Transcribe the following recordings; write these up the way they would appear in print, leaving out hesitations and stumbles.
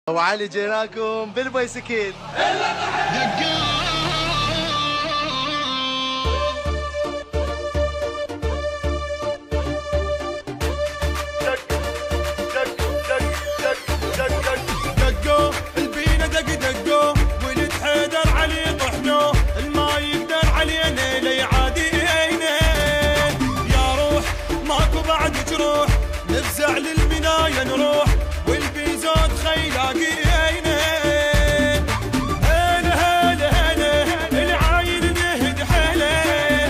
وعلي جيناكم بالبايسكل. دقوا البينا دقوا ولد حيدر علي طحنو الما يقدر علينا لي عادينا يا روح ماكو بعد جروح نفزع للبناية نروح والبيزود خيلاقينا هلا هلا هلا العايل نهد حلا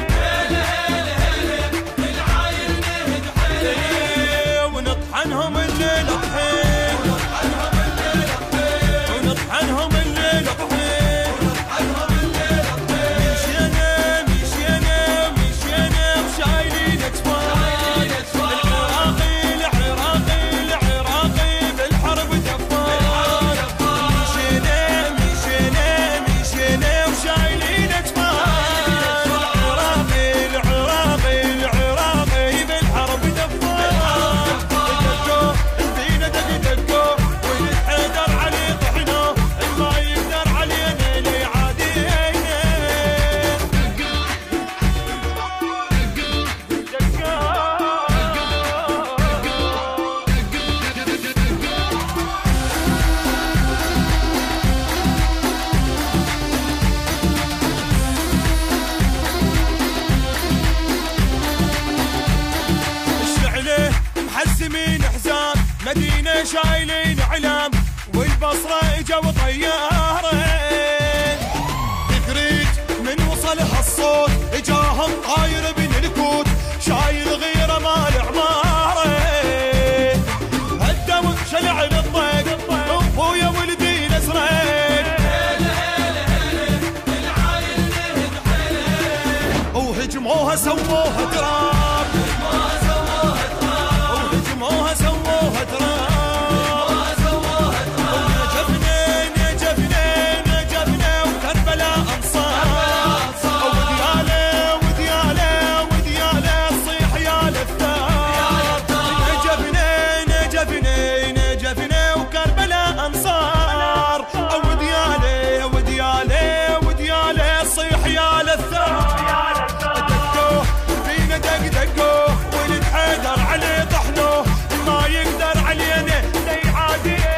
هلا هلا هلا العايل نهد حلا ونطحنهم الليل طحين ونطحنهم الليل طحين مشينا مشينا مشينا وشايلين اكفان العراقي بالحرب دفان مشينا مشينا مشينا وشايلين اكفان العراقي بالحرب دفان دقوا البينا دقوا ولد حيدر علي طحنو ما يقدر علينا لي عادينا الشعله محزمين حزام مدينة شايلين علام والبصرة اجوا طيارين تدريج من وصل هالصوت اجاهم طاير بن الكوت شايل غيره مال عماره هدوا شلع للضيق ابويا ولدي نسرين وهجموها سووها تراب وهجموها سووها تراب نجفنا وكربلاء انصار ودياله صيح يا للثار نجفنا وكربلاء انصار ودياله صيح يا للثار دقوا فينا دقوا ولد حيدر علي طحنو ما يقدر علينا لي عادينا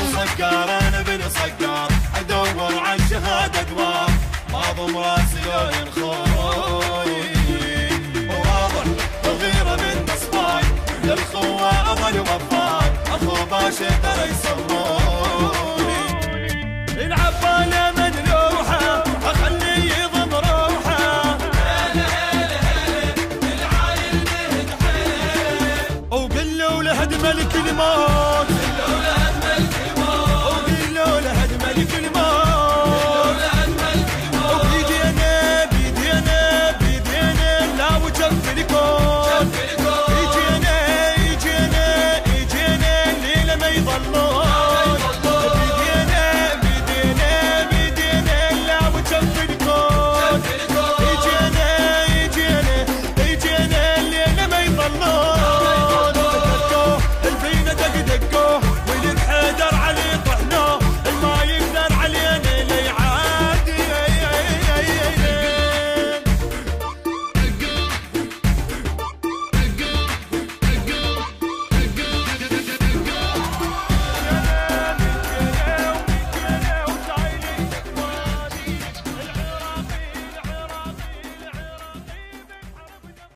وصقار انا بن صقار ادور عن شهاده دوار معظم راسي لو ينخوي وواضح الغيره من نصفاي للخوه اظل وفاي اخو باشا ترى يسموني العباله مدلوحه اخليه يضم روحه هلا هلا هلا العايل نهد حلا وقل له لهد ملك الموت